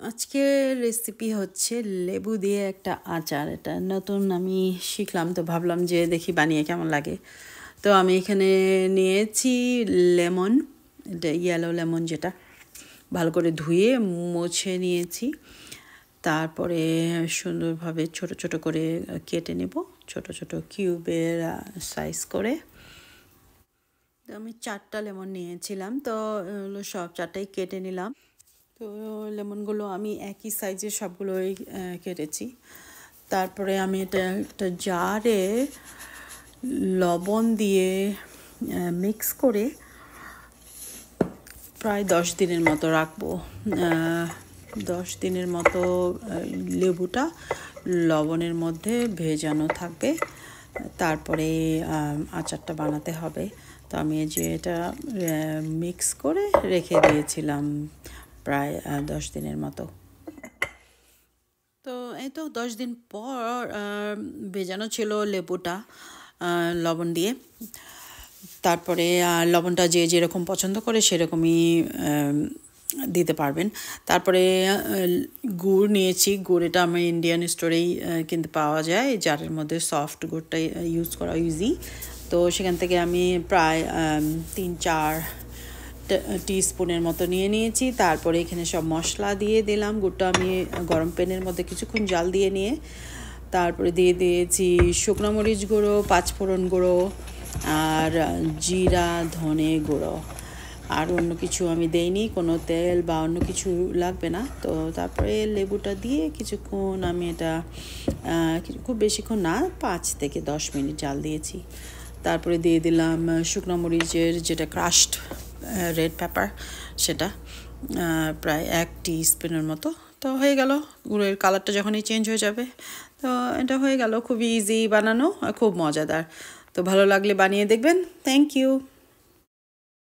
আজকের রেসিপি হচ্ছে লেবু দিয়ে একটা আচার। এটা নতুন আমি শিখলাম, তো ভাবলাম যে দেখি বানিয়ে কেমন লাগে। তো আমি এখানে নিয়েছি লেমন, এটা ইয়েলো লেমন, যেটা ভালো করে ধুয়ে মুছে নিয়েছি। তারপরে সুন্দরভাবে ছোট ছোট করে কেটে নেব, ছোট ছোট কিউবের সাইজ করে। তো আমি 4টা লেমন নিয়েছিলাম, তো সব 4টাই কেটে নিলাম। তো লেমনগুলো আমি একই সাইজের সবগুলোই কেটেছি। তারপরে আমি এটা একটা জারে লবণ দিয়ে মিক্স করে প্রায় 10 দিনের মতো রাখবো। 10 দিনের মতো লেবুটা লবণের মধ্যে ভেজানো থাকবে। তারপরে আচারটা বানাতে হবে। তো আমি যে এটা মিক্স করে রেখে দিয়েছিলাম প্রায় 10 দিনের মতো। তো এই তো 10 দিন পর ভেজানো ছিল লেবুটা লবণ দিয়ে। তারপরে লবণটা যে যেরকম পছন্দ করে সেরকমই দিতে পারবেন। তারপরে গুড় নিয়েছি। গুড় এটা আমার ইন্ডিয়ান স্টোরেই কিনতে পাওয়া যায়, জারের মধ্যে সফট গুড়টা ইউজ করা ইজি। তো সেখান থেকে আমি প্রায় 3-4 টিস্পুনের মতো নিয়ে নিয়েছি। তারপরে এখানে সব মশলা দিয়ে দিলাম। গুড়টা আমি গরম প্যানের মধ্যে কিছুক্ষণ জাল দিয়ে নিয়ে তারপরে দিয়ে দিয়েছি শুকনো মরিচ গুঁড়ো, পাঁচফোড়ন গুঁড়ো, আর জিরা ধনে গুঁড়ো। আর অন্য কিছু আমি দেইনি, কোনো তেল বা অন্য কিছু লাগবে না। তো তারপরে লেবুটা দিয়ে কিছুক্ষণ আমি এটা খুব বেশিক্ষণ না, 5 থেকে 10 মিনিট জাল দিয়েছি। তারপরে দিয়ে দিলাম শুকনো মরিচের যেটা ক্রাশড রেড পেপার, সেটা প্রায় 1 টিস্পুনের মতো। তো হয়ে গেল। গুড়ের কালারটা যখনই চেঞ্জ হয়ে যাবে, তো এটা হয়ে গেল। খুবই ইজি বানানো আর খুব মজাদার। তো ভালো লাগলে বানিয়ে দেখবেন। Thank you.